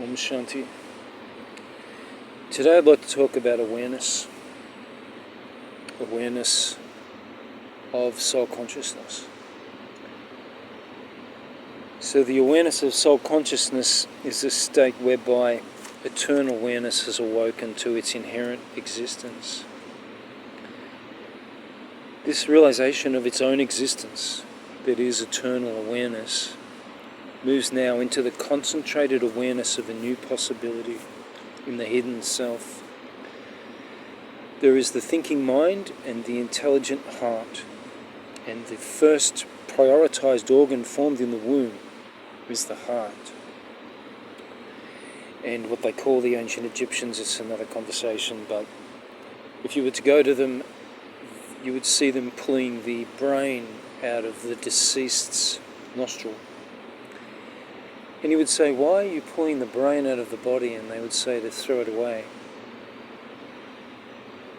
Om Shanti. Today I'd like to talk about awareness. Awareness of soul consciousness. So the awareness of soul consciousness is a state whereby eternal awareness has awoken to its inherent existence. This realization of its own existence, that is eternal awareness, moves now into the concentrated awareness of a new possibility in the hidden self. There is the thinking mind and the intelligent heart, and the first prioritized organ formed in the womb is the heart. And what they call the ancient Egyptians, it's another conversation, but if you were to go to them, you would see them pulling the brain out of the deceased's nostril. And you would say, why are you pulling the brain out of the body? And they would say to throw it away.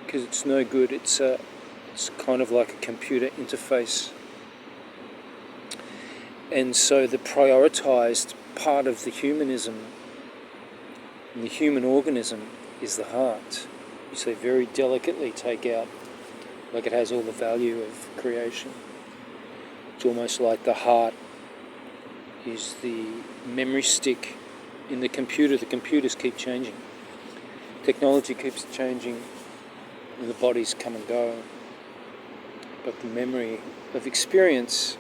Because it's no good, it's kind of like a computer interface. And so the prioritized part of the humanism, the human organism, is the heart, which they very delicately take out, like it has all the value of creation. It's almost like the heart is the memory stick in the computer. The computers keep changing. Technology keeps changing, and the bodies come and go. But the memory of experience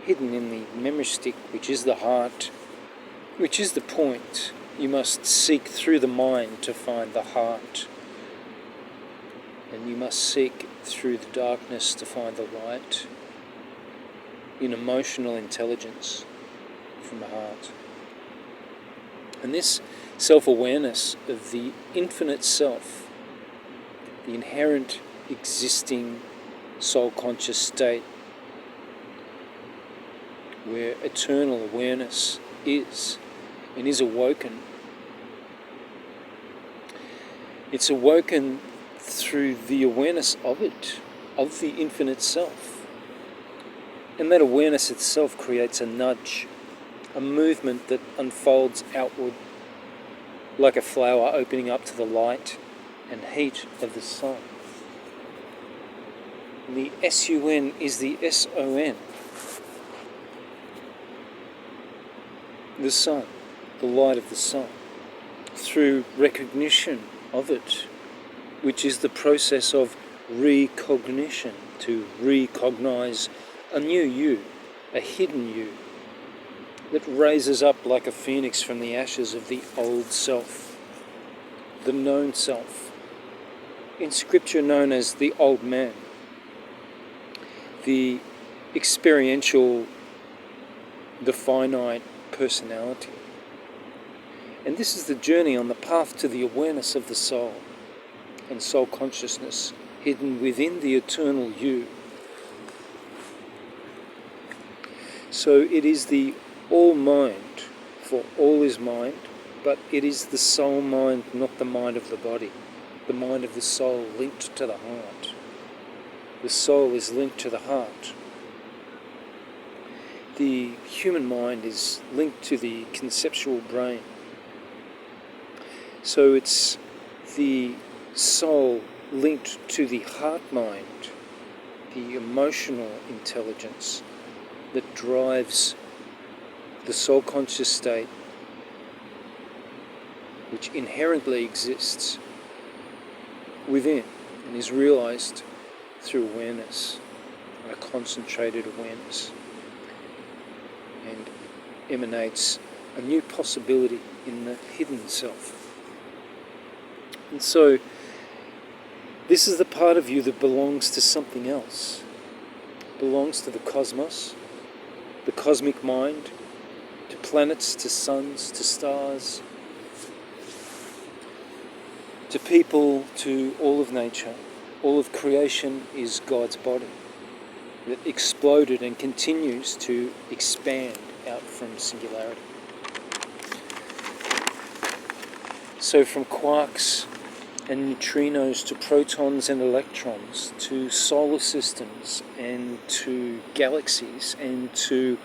hidden in the memory stick, which is the heart, which is the point. You must seek through the mind to find the heart. And you must seek through the darkness to find the light in emotional intelligence from the heart. And this self-awareness of the infinite self, the inherent existing soul-conscious state where eternal awareness is and is awoken. It's awoken through the awareness of it, of the infinite self. And that awareness itself creates a nudge, a movement that unfolds outward like a flower opening up to the light and heat of the sun. The S-U-N is the S-O-N. The sun, the light of the sun, through recognition of it, which is the process of recognition, to recognize a new you, a hidden you, that raises up like a phoenix from the ashes of the old self, the known self, in scripture known as the old man, the experiential, the finite personality. And this is the journey on the path to the awareness of the soul and soul consciousness hidden within the eternal you. So it is the all mind, for all is mind, but it is the soul mind, not the mind of the body. The mind of the soul linked to the heart. The soul is linked to the heart. The human mind is linked to the conceptual brain. So it's the soul linked to the heart mind, the emotional intelligence that drives the soul conscious state, which inherently exists within and is realized through awareness, a concentrated awareness, and emanates a new possibility in the hidden self. And so this is the part of you that belongs to something else, belongs to the cosmos, the cosmic mind, to planets, to suns, to stars, to people, to all of nature. All of creation is God's body that exploded and continues to expand out from singularity. So from quarks and neutrinos to protons and electrons to solar systems and to galaxies and to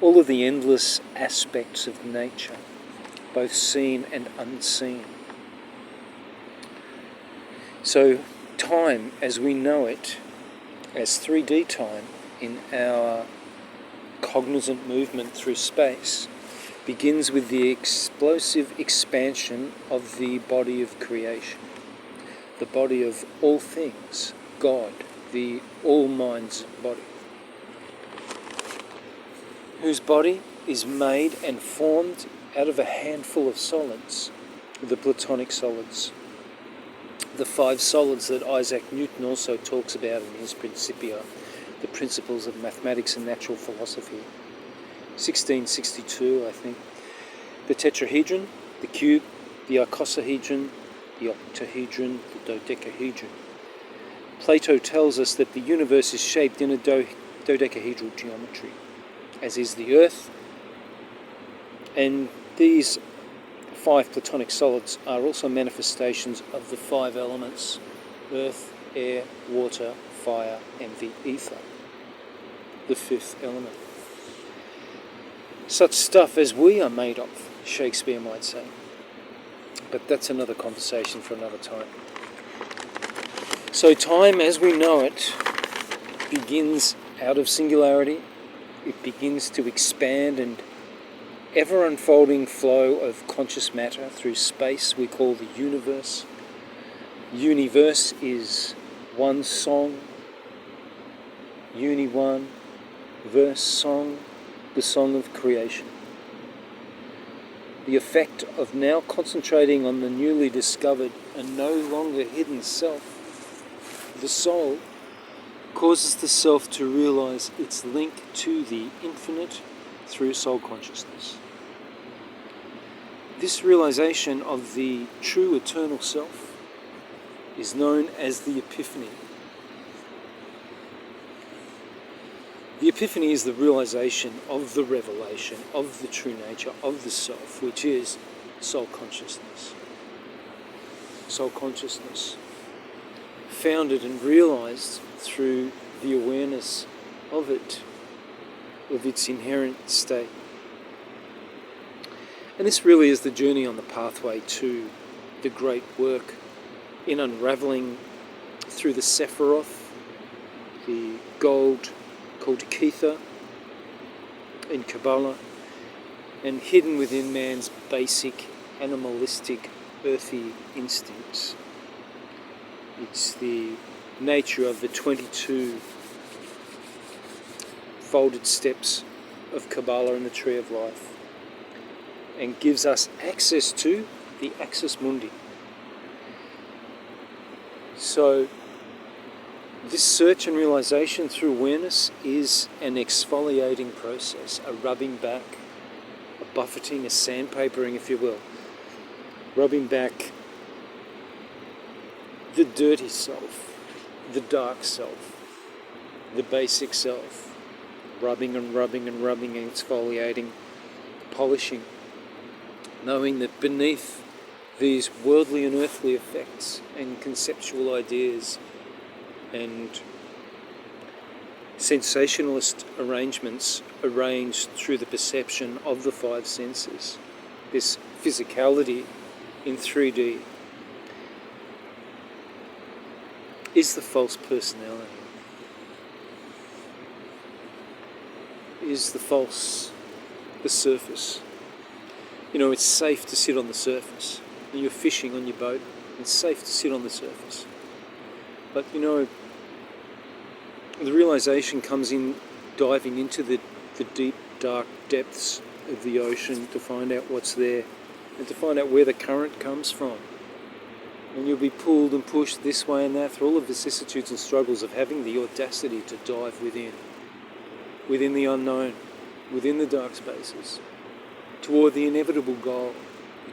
all of the endless aspects of nature, both seen and unseen. So time as we know it, as 3D time in our cognizant movement through space, begins with the explosive expansion of the body of creation, the body of all things, God, the all-mind's body, whose body is made and formed out of a handful of solids, the Platonic solids, the 5 solids that Isaac Newton also talks about in his Principia, the principles of mathematics and natural philosophy. 1662, I think. The tetrahedron, the cube, the icosahedron, the octahedron, the dodecahedron. Plato tells us that the universe is shaped in a dodecahedral geometry, as is the earth, and these 5 Platonic solids are also manifestations of the 5 elements: earth, air, water, fire, and the ether, the 5th element. Such stuff as we are made of, Shakespeare might say. But that's another conversation for another time. So time as we know it begins out of singularity. It begins to expand and ever-unfolding flow of conscious matter through space we call the universe. Universe is one song, uni-one, verse song, the song of creation. The effect of now concentrating on the newly discovered and no longer hidden self, the soul, causes the self to realize its link to the infinite through soul consciousness. This realization of the true eternal self is known as the Epiphany. The Epiphany is the realization of the revelation of the true nature of the self, which is soul consciousness. Soul consciousness, founded and realized through the awareness of it, of its inherent state. And this really is the journey on the pathway to the great work in unravelling through the Sephiroth, the gold called Kether in Kabbalah, and hidden within man's basic animalistic earthy instincts. It's the nature of the 22 folded steps of Kabbalah and the Tree of Life, and gives us access to the Axis Mundi. So this search and realization through awareness is an exfoliating process, a rubbing back, a buffeting, a sandpapering, if you will. Rubbing back the dirty self, the dark self, the basic self, rubbing and rubbing and rubbing and exfoliating, polishing, knowing that beneath these worldly and earthly effects and conceptual ideas and sensationalist arrangements arranged through the perception of the 5 senses, this physicality in 3D, is the false personality, is the false, the surface. You know, it's safe to sit on the surface. When you're fishing on your boat, it's safe to sit on the surface. But you know, the realization comes in diving into the deep, dark depths of the ocean to find out what's there and to find out where the current comes from. And you'll be pulled and pushed this way and that through all the vicissitudes and struggles of having the audacity to dive within the unknown, within the dark spaces, toward the inevitable goal,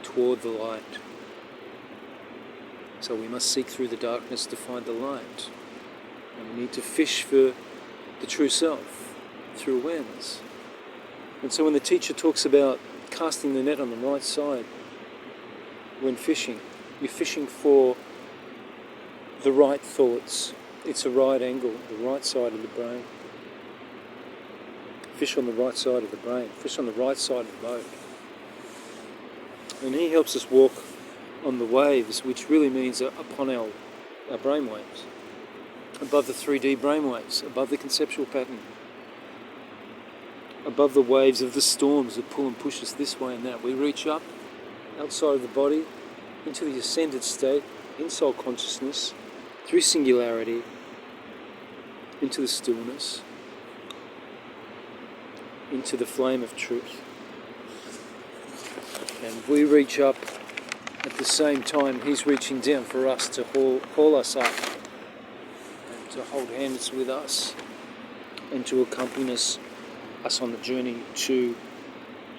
toward the light. So we must seek through the darkness to find the light. And we need to fish for the true self through awareness. And so when the teacher talks about casting the net on the right side when fishing, you're fishing for the right thoughts. It's a right angle, the right side of the brain. Fish on the right side of the brain. Fish on the right side of the boat. And he helps us walk on the waves, which really means upon our brainwaves, above the 3D brainwaves, above the conceptual pattern, above the waves of the storms that pull and push us this way and that. We reach up outside of the body into the ascended state, in soul consciousness, through singularity, into the stillness, into the flame of truth. And we reach up at the same time he's reaching down for us to haul us up and to hold hands with us and to accompany us on the journey to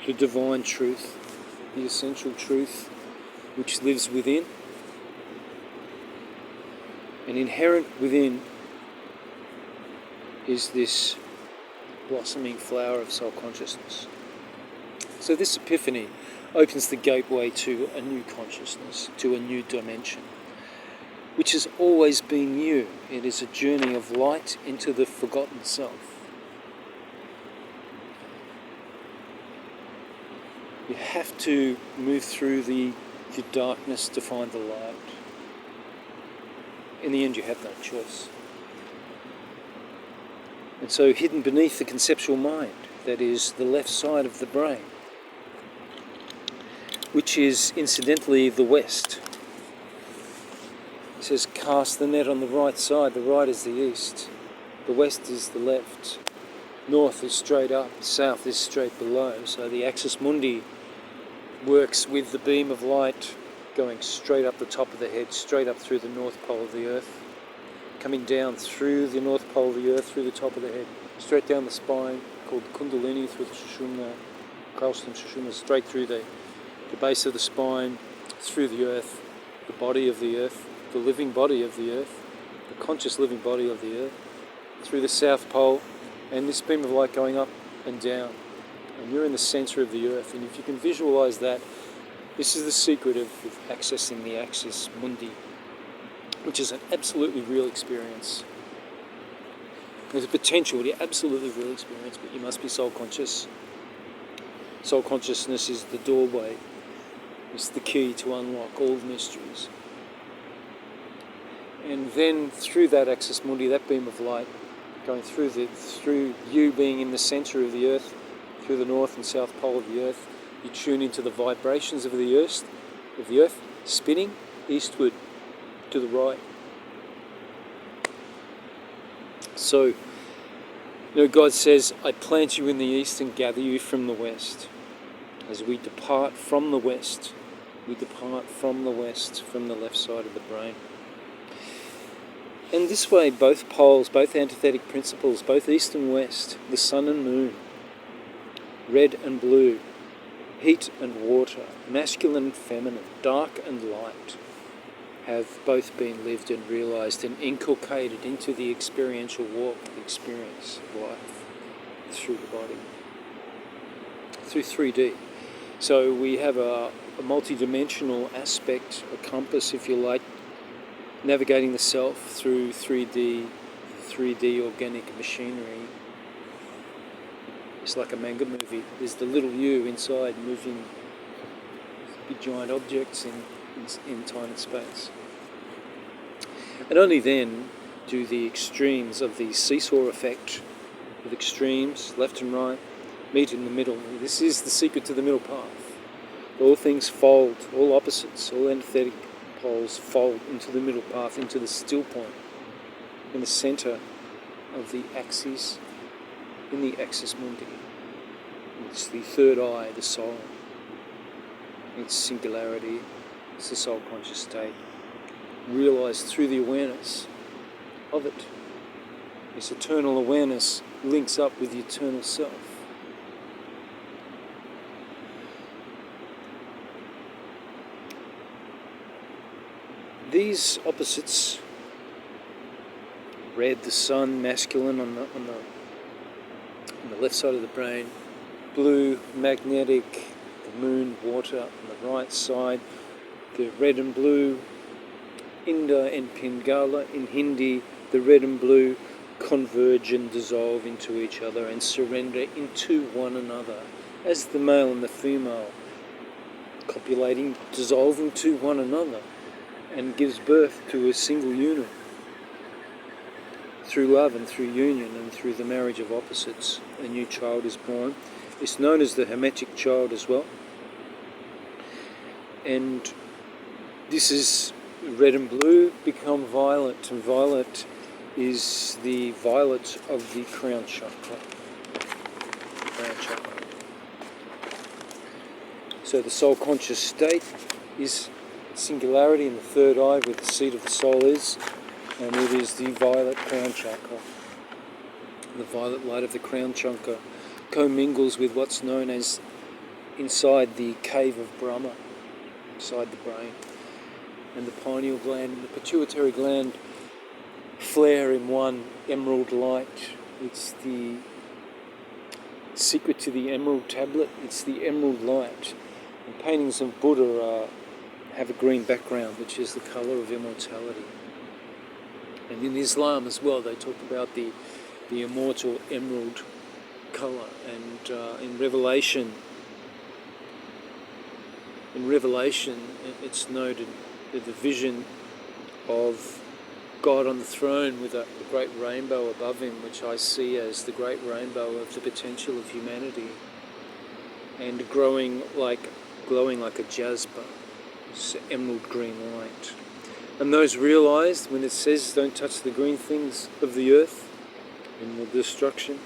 the divine truth, the essential truth which lives within. And inherent within is this blossoming flower of soul consciousness. So this epiphany opens the gateway to a new consciousness, to a new dimension, which has always been new. It is a journey of light into the forgotten self. You have to move through the darkness to find the light. In the end, you have no choice. And so hidden beneath the conceptual mind, that is the left side of the brain, which is incidentally the West. It says, cast the net on the right side. The right is the east. The west is the left. North is straight up. South is straight below. So the axis mundi works with the beam of light going straight up the top of the head, straight up through the north pole of the earth, coming down through the north pole of the earth, through the top of the head, straight down the spine, called Kundalini, through the Sushumna, Kaustram Sushumna, straight through the base of the spine, through the earth, the body of the earth, the living body of the earth, the conscious living body of the earth, through the south pole, and this beam of light going up and down. And you're in the centre of the earth. And if you can visualise that, this is the secret of accessing the axis mundi, which is an absolutely real experience. There's a potential, the absolutely real experience, but you must be soul conscious. Soul consciousness is the doorway. It's the key to unlock all the mysteries. And then through that axis mundi, that beam of light, going through you being in the centre of the earth, through the north and south pole of the earth, you tune into the vibrations of the earth, spinning eastward to the right. So, God says, I plant you in the east and gather you from the west. As we depart from the west, from the left side of the brain. And this way, both poles, both antithetic principles, both east and west, the sun and moon, red and blue, heat and water, masculine and feminine, dark and light, have both been lived and realised and inculcated into the experiential walk, the experience of life through the body, through 3D. So we have a multi-dimensional aspect, a compass, if you like, navigating the self through 3D organic machinery. It's like a manga movie. There's the little you inside moving big giant objects in time and space. And only then do the extremes of the seesaw effect, with extremes, left and right, meet in the middle. This is the secret to the middle path. All things fold, all opposites, all antithetic poles fold into the middle path, into the still point, in the centre of the axis, in the axis mundi. It's the third eye, the soul. It's singularity, it's the soul conscious state, realised through the awareness of it. This eternal awareness links up with the eternal self. These opposites, red, the sun, masculine on the left side of the brain, blue, magnetic, the moon, water on the right side, the red and blue, Inda and Pingala in Hindi, the red and blue converge and dissolve into each other and surrender into one another as the male and the female copulating, dissolving to one another, and gives birth to a single unit through love and through union and through the marriage of opposites. A new child is born. It's known as the Hermetic child as well. And this is red and blue become violet, and violet is the violet of the crown chakra. So the soul conscious state is singularity in the third eye, where the seat of the soul is, and it is the violet crown chakra. The violet light of the crown chakra commingles with what's known as inside the cave of Brahma, inside the brain. And the pineal gland and the pituitary gland flare in one emerald light. It's the secret to the emerald tablet. It's the emerald light. And paintings of Buddha have a green background, which is the colour of immortality. And in Islam as well, they talk about the immortal emerald colour. And in Revelation, it's noted that the vision of God on the throne with a great rainbow above him, which I see as the great rainbow of the potential of humanity, and glowing like a jasper, it's emerald green light. And those realised when it says don't touch the green things of the earth in the destruction,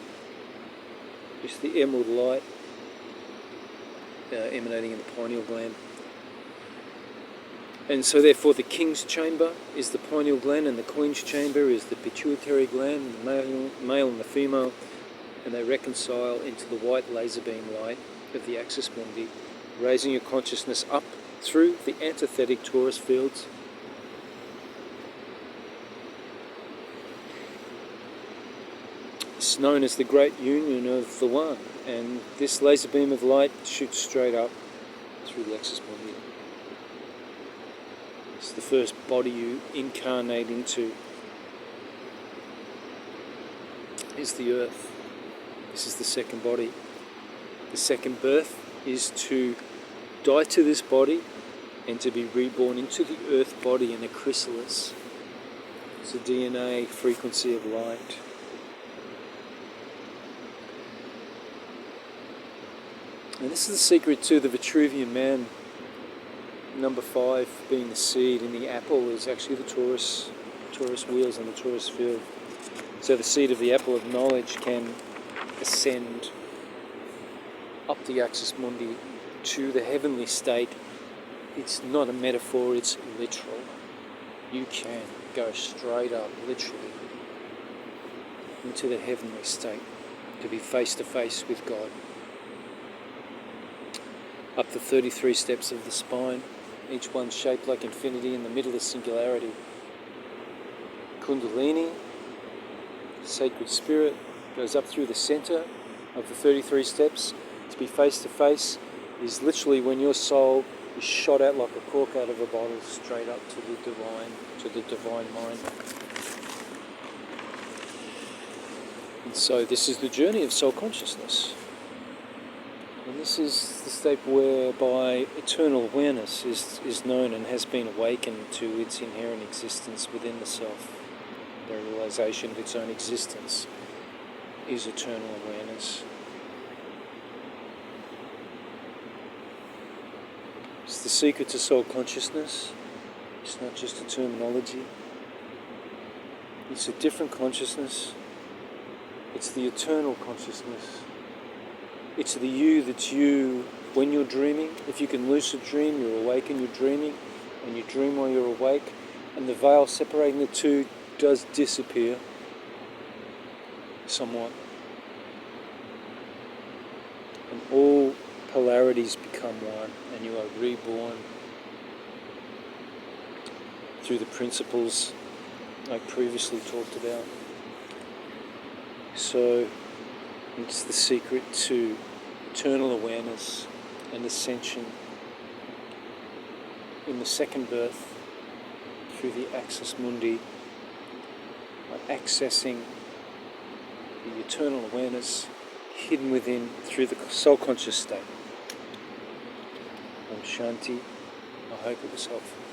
it's the emerald light emanating in the pineal gland. And so therefore the king's chamber is the pineal gland, and the queen's chamber is the pituitary gland, the male and the female, and they reconcile into the white laser beam light of the axis mundi, raising your consciousness up through the antithetic torus fields. It's known as the great union of the one, and this laser beam of light shoots straight up through the axis mundi. It's the first body you incarnate into. Is the earth. This is the second body. The second birth is to die to this body and to be reborn into the earth body in a chrysalis. It's a DNA frequency of light. And this is the secret to the Vitruvian man. Number 5 being the seed, and the apple is actually the torus wheels and the torus field. So the seed of the apple of knowledge can ascend up the axis mundi to the heavenly state. It's not a metaphor, it's literal. You can go straight up, literally, into the heavenly state, to be face to face with God. Up the 33 steps of the spine, each one shaped like infinity, in the middle is singularity. Kundalini, sacred spirit, goes up through the centre of the 33 steps. To be face to face is literally when your soul is shot out like a cork out of a bottle, straight up to the divine mind. And so this is the journey of soul consciousness. And this is the state whereby eternal awareness is known and has been awakened to its inherent existence within the self. The realization of its own existence is eternal awareness. It's the secret to soul consciousness. It's not just a terminology. It's a different consciousness. It's the eternal consciousness. It's the you that's you when you're dreaming. If you can lucid dream, you're awake and you're dreaming, and you dream while you're awake, and the veil separating the two does disappear somewhat. And all polarities become one, and you are reborn through the principles I previously talked about. So it's the secret to eternal awareness and ascension in the second birth through the axis mundi, by accessing the eternal awareness hidden within through the soul conscious state. Om Shanti. I hope it was helpful.